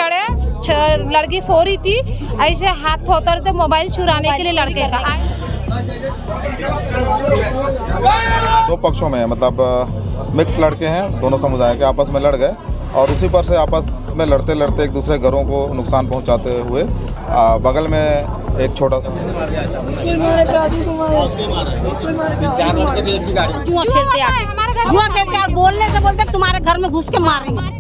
पड़े, लड़की सो रही थी, ऐसे हाथ होता रहे थे मोबाइल चुराने के लिए लड़के का। दो पक्षों में मतलब मिक्स लड़के हैं, दोनों समुदाय के आपस में लड़ गए और उसी पर से आपस में लड़ते लड़ते एक दूसरे घरों को नुकसान पहुंचाते हुए बगल में एक छोटा सा जुआ खेलते और बोलने से बोलते तुम्हारे घर में घुस के मारेंगे।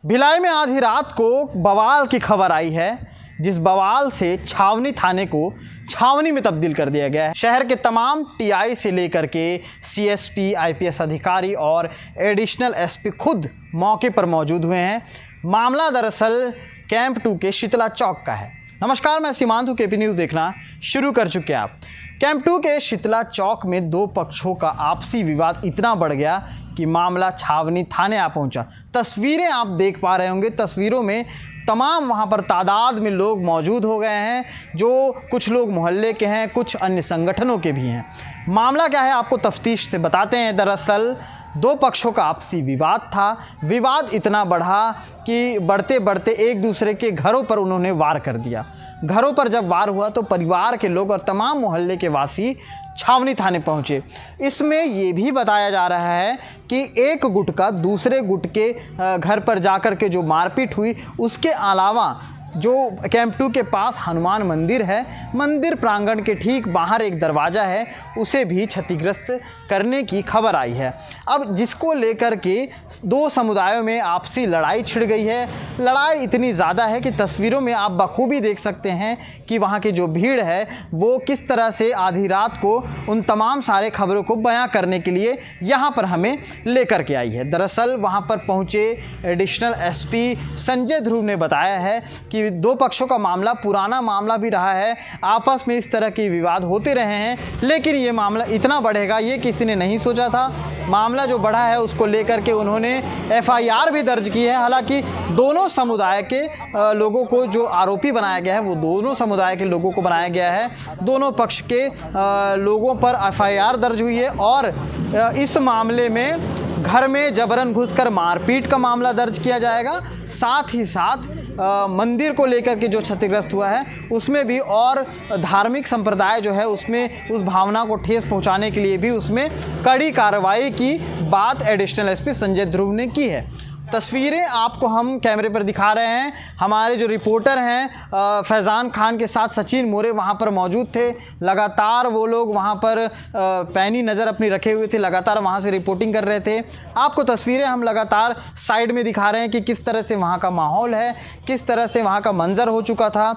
भिलाई में आधी रात को बवाल की खबर आई है, जिस बवाल से छावनी थाने को छावनी में तब्दील कर दिया गया है। शहर के तमाम टीआई से लेकर के सीएसपी, आईपीएस अधिकारी और एडिशनल एसपी खुद मौके पर मौजूद हुए हैं। मामला दरअसल कैंप 2 के शीतला चौक का है। नमस्कार, मैं सीमांत केपी न्यूज़ देखना शुरू कर चुके हैं आप। कैंप 2 के शीतला चौक में दो पक्षों का आपसी विवाद इतना बढ़ गया कि मामला छावनी थाने आ पहुंचा। तस्वीरें आप देख पा रहे होंगे, तस्वीरों में तमाम वहां पर तादाद में लोग मौजूद हो गए हैं, जो कुछ लोग मोहल्ले के हैं, कुछ अन्य संगठनों के भी हैं। मामला क्या है आपको तफ्तीश से बताते हैं। दरअसल दो पक्षों का आपसी विवाद था। विवाद इतना बढ़ा कि बढ़ते बढ़ते एक दूसरे के घरों पर उन्होंने वार कर दिया। घरों पर जब वार हुआ तो परिवार के लोग और तमाम मोहल्ले के वासी छावनी थाने पहुंचे। इसमें ये भी बताया जा रहा है कि एक गुट का दूसरे गुट के घर पर जाकर के जो मारपीट हुई, उसके अलावा जो कैंप 2 के पास हनुमान मंदिर है, मंदिर प्रांगण के ठीक बाहर एक दरवाज़ा है, उसे भी क्षतिग्रस्त करने की खबर आई है। अब जिसको लेकर के दो समुदायों में आपसी लड़ाई छिड़ गई है। लड़ाई इतनी ज़्यादा है कि तस्वीरों में आप बखूबी देख सकते हैं कि वहाँ की जो भीड़ है वो किस तरह से आधी रात को उन तमाम सारे खबरों को बयां करने के लिए यहाँ पर हमें लेकर के आई है। दरअसल वहाँ पर पहुँचे एडिशनल एसपी संजय ध्रुव ने बताया है कि दो पक्षों का मामला पुराना मामला भी रहा है, आपस में इस तरह के विवाद होते रहे हैं, लेकिन ये मामला इतना बढ़ेगा ये किसी ने नहीं सोचा था। मामला जो बढ़ा है उसको लेकर के उन्होंने एफआईआर भी दर्ज की है। हालांकि दोनों समुदाय के लोगों को जो आरोपी बनाया गया है वो दोनों समुदाय के लोगों को बनाया गया है। दोनों पक्ष के लोगों पर एफआईआर दर्ज हुई है और इस मामले में घर में जबरन घुसकर मारपीट का मामला दर्ज किया जाएगा। साथ ही साथ मंदिर को लेकर के जो क्षतिग्रस्त हुआ है उसमें भी और धार्मिक संप्रदाय जो है उसमें उस भावना को ठेस पहुंचाने के लिए भी उसमें कड़ी कार्रवाई की बात एडिशनल एसपी संजय ध्रुव ने की है। तस्वीरें आपको हम कैमरे पर दिखा रहे हैं। हमारे जो रिपोर्टर हैं फैज़ान खान के साथ सचिन मोरे वहाँ पर मौजूद थे। लगातार वो लोग वहाँ पर पैनी नज़र अपनी रखे हुए थे, लगातार वहाँ से रिपोर्टिंग कर रहे थे। आपको तस्वीरें हम लगातार साइड में दिखा रहे हैं कि किस तरह से वहाँ का माहौल है, किस तरह से वहाँ का मंजर हो चुका था।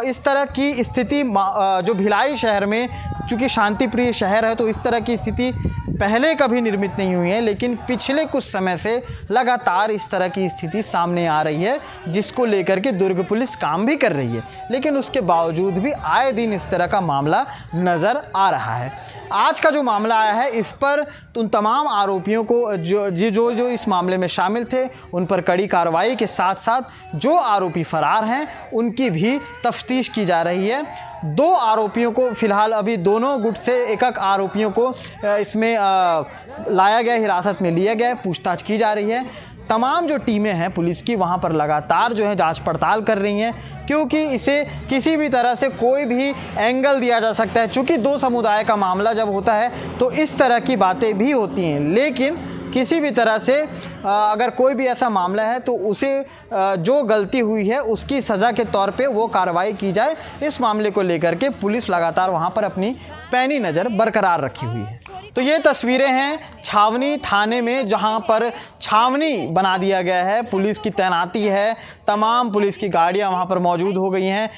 इस तरह की स्थिति जो भिलाई शहर में, चूँकि शांति प्रिय शहर है तो इस तरह की स्थिति पहले कभी निर्मित नहीं हुई है, लेकिन पिछले कुछ समय से लगातार इस तरह की स्थिति सामने आ रही है, जिसको लेकर के दुर्ग पुलिस काम भी कर रही है, लेकिन उसके बावजूद भी आए दिन इस तरह का मामला नज़र आ रहा है। आज का जो मामला आया है इस पर उन तमाम आरोपियों को जो इस मामले में शामिल थे उन पर कड़ी कार्रवाई के साथ साथ जो आरोपी फरार हैं उनकी भी तफ्तीश की जा रही है। दो आरोपियों को फ़िलहाल अभी दोनों गुट से एक आरोपियों को इसमें लाया गया, हिरासत में लिया गया, पूछताछ की जा रही है। तमाम जो टीमें हैं पुलिस की वहाँ पर लगातार जो है जांच पड़ताल कर रही हैं, क्योंकि इसे किसी भी तरह से कोई भी एंगल दिया जा सकता है। चूँकि दो समुदाय का मामला जब होता है तो इस तरह की बातें भी होती हैं, लेकिन किसी भी तरह से अगर कोई भी ऐसा मामला है तो उसे जो गलती हुई है उसकी सज़ा के तौर पे वो कार्रवाई की जाए। इस मामले को लेकर के पुलिस लगातार वहाँ पर अपनी पैनी नज़र बरकरार रखी हुई है। तो ये तस्वीरें हैं छावनी थाने में, जहाँ पर छावनी बना दिया गया है, पुलिस की तैनाती है, तमाम पुलिस की गाड़ियाँ वहाँ पर मौजूद हो गई हैं।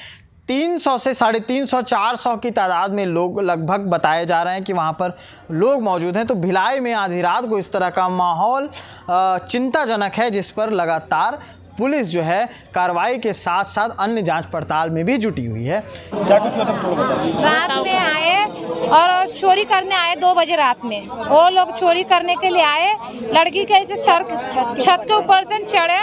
300 से 350 400 की तादाद में लोग लगभग बताए जा रहे हैं कि वहाँ पर लोग मौजूद हैं। तो भिलाई में आधी रात को इस तरह का माहौल चिंताजनक है, जिस पर लगातार पुलिस जो है कार्रवाई के साथ साथ अन्य जांच पड़ताल में भी जुटी हुई है। रात में आए और चोरी करने आए 2 बजे रात में। वो लोग चोरी करने के लिए आए, लड़की के ऐसे छत के ऊपर से चढ़े,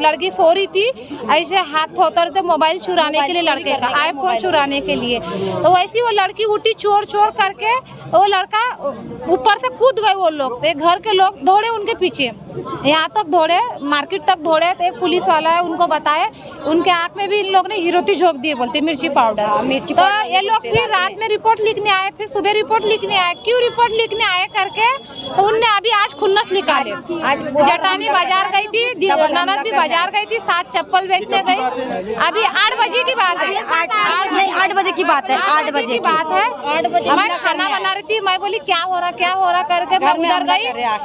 लड़की सो रही थी, ऐसे हाथ होता रहते मोबाइल चुराने के लिए, लड़के का आईफोन चुराने के लिए। तो वैसी वो लड़की उठी चोर करके, तो वो लड़का ऊपर से कूद गए। वो लोग घर के लोग दौड़े उनके पीछे, यहाँ तक दौड़े, मार्केट तक दौड़े। तो एक पुलिस वाला है, उनको बताए, उनके आँख में भी इन लोग ने हीरोती झोंक दिए, बोलते मिर्ची पाउडर। तो ये लोग फिर रात में रिपोर्ट लिखने आए, फिर सुबह रिपोर्ट लिखने आए। क्यों रिपोर्ट लिखने आए करके, तो उनने अभी आज खुन्नस निकाले। जटानी बाजार गई थी, ननद भी बाजार गई थी, 7 चप्पल बेचने गई। अभी 8 बजे की बात है, 8 बजे की बात है, 8 बजे की बात है। 8 बजे मैं खाना बना रही थी, मैं बोली क्या हो रहा करके मैं उधर गई,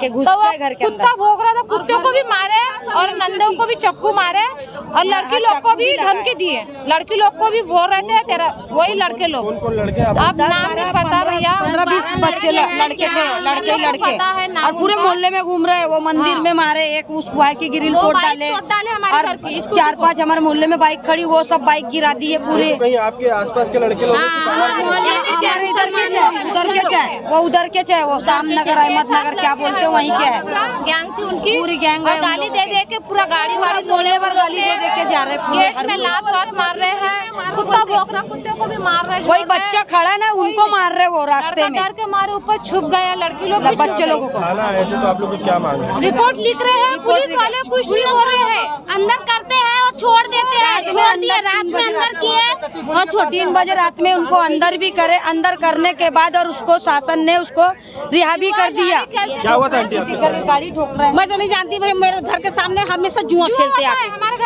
तो वो कुत्ता भौंक रहा था, कुत्ते को भी मारे और नंदों को भी चक्कू मारे और लड़की लोग को भी धमकी दिए। लड़की लोग को भी बोल रहे थे तेरा, वही लड़के लोग, अब नाम नहीं पता भैया, 15-20 बच्चे लड़के थे, लड़के और पूरे मोहल्ले में घूम रहे। वो मंदिर में मारे, एक उस बुआ की ग्रिल तोड़ डाले और 4-5 हमारे मोहल्ले में बाइक खड़ी, वो सब बाइक गिरा दिए पूरे। कहीं आपके आसपास के लड़के लोग हमारे उधर के चाहे वो शाम नगर, अहमद नगर क्या बोलते हैं, वहीं के है। गैंग थी उनकी, पूरी गैंग है। गाली दे के पूरा गाड़ी वाड़ी तोड़ने पर गाली दे के जा रहे, गेट में लात मार रहे हैं, कुत्ता भौंक रहा, कुत्ते को भी मार रहे हैं। कोई बच्चा खड़ा है ना, उनको मार रहे वो रास्ते में, डर के मारे ऊपर छुप गया लड़की लोग, बच्चे लोगों को। थाना आए थे तो आप लोग को क्या मांग है? रिपोर्ट लिख रहे हैं, पुलिस वाले कुछ नहीं बोल रहे हैं, अंदर करते हैं और छोड़ देते हैं। छोड़ दिए, रात में अंदर किए और छोड़ 3 बजे रात में उनको अंदर भी करे, अंदर करने के बाद और उसको शासन ने उसको रिहा भी कर दिया। क्या हुआ था आंटी? गाड़ी ठोक रहा है। मैं तो नहीं जानती भाई, मेरे घर के सामने हमेशा जुआ खेलते हैं,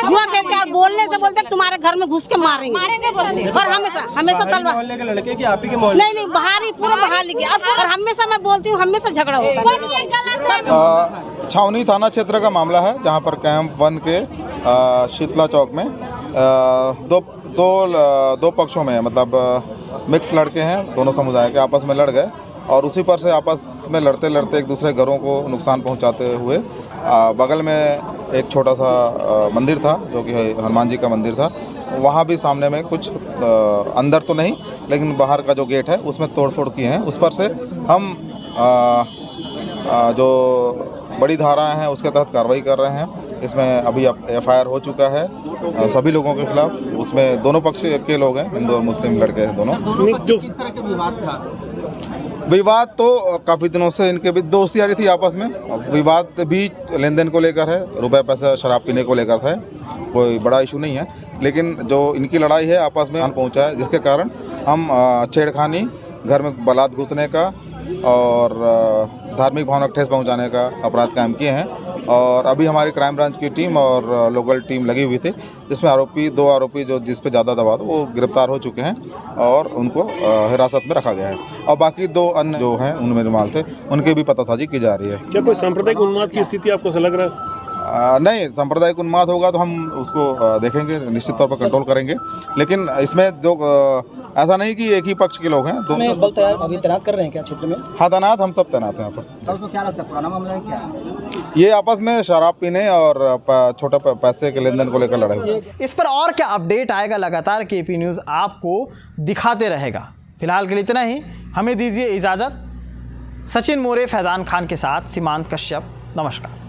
जुआ खेलते हैं और बोलने से बोलते तुम्हारे घर में घुस के मारेंगे बोलते, और हमेशा तलवार। मोहल्ले के लड़के की आप ही के मोहल्ले? नहीं बाहर ही, पूरा बाहर लेके, और हमेशा मैं बोलती हूँ, हमेशा झगड़ा होता है। छावनी थाना क्षेत्र का मामला है, जहां पर कैंप 1 के शीतला चौक में दो पक्षों में, मतलब मिक्स लड़के हैं, दोनों समुदाय के आपस में लड़ गए और उसी पर से आपस में लड़ते एक दूसरे घरों को नुकसान पहुंचाते हुए बगल में एक छोटा सा मंदिर था, जो कि हनुमान जी का मंदिर था, वहाँ भी सामने में कुछ अंदर तो नहीं लेकिन बाहर का जो गेट है उसमें तोड़फोड़ किए हैं। उस पर से हम जो बड़ी धाराएं हैं उसके तहत कार्रवाई कर रहे हैं। इसमें अभी FIR हो चुका है सभी लोगों के खिलाफ। उसमें दोनों पक्ष के लोग हैं, हिंदू और मुस्लिम लड़के हैं दोनों। किस तरह का विवाद था? विवाद तो काफ़ी दिनों से इनके बीच दोस्ती यारी थी आपस में। विवाद भी लेन देन को लेकर है, रुपए पैसा शराब पीने को लेकर है, कोई बड़ा इशू नहीं है। लेकिन जो इनकी लड़ाई है आपस में पहुंचा है, जिसके कारण हम छेड़खानी, घर में बलात् घुसने का और धार्मिक भावना ठेस पहुंचाने का अपराध कायम किए हैं। और अभी हमारी क्राइम ब्रांच की टीम और लोकल टीम लगी हुई थी, जिसमें दो आरोपी जो जिस पे ज़्यादा दबाव था वो गिरफ्तार हो चुके हैं और उनको हिरासत में रखा गया है। और बाकी 2 अन्य जो हैं उनमें रुमाल थे, उनकी भी पतासाजी की जा रही है। क्या कोई सांप्रदायिक उन्माद की स्थिति आपको लग रहा है? नहीं, सांप्रदायिक उन्माद होगा तो हम उसको देखेंगे, निश्चित तौर पर कंट्रोल करेंगे। लेकिन इसमें जो ऐसा नहीं कि एक ही पक्ष के लोग हैं। बल अभी तैनात कर रहे हैं क्या क्षेत्र में? हाँ, तैनात, हम सब तैनात हैं यहाँ पर। उसको क्या लगता है, पुराना मामला है क्या? ये आपस में शराब पीने और छोटे पैसे के लेन देन को लेकर लड़ाई। इस पर और क्या अपडेट आएगा, लगातार KP न्यूज़ आपको दिखाते रहेगा। फिलहाल के लिए इतना ही, हमें दीजिए इजाज़त। सचिन मोरे, फैज़ान खान के साथ सीमांत कश्यप, नमस्कार।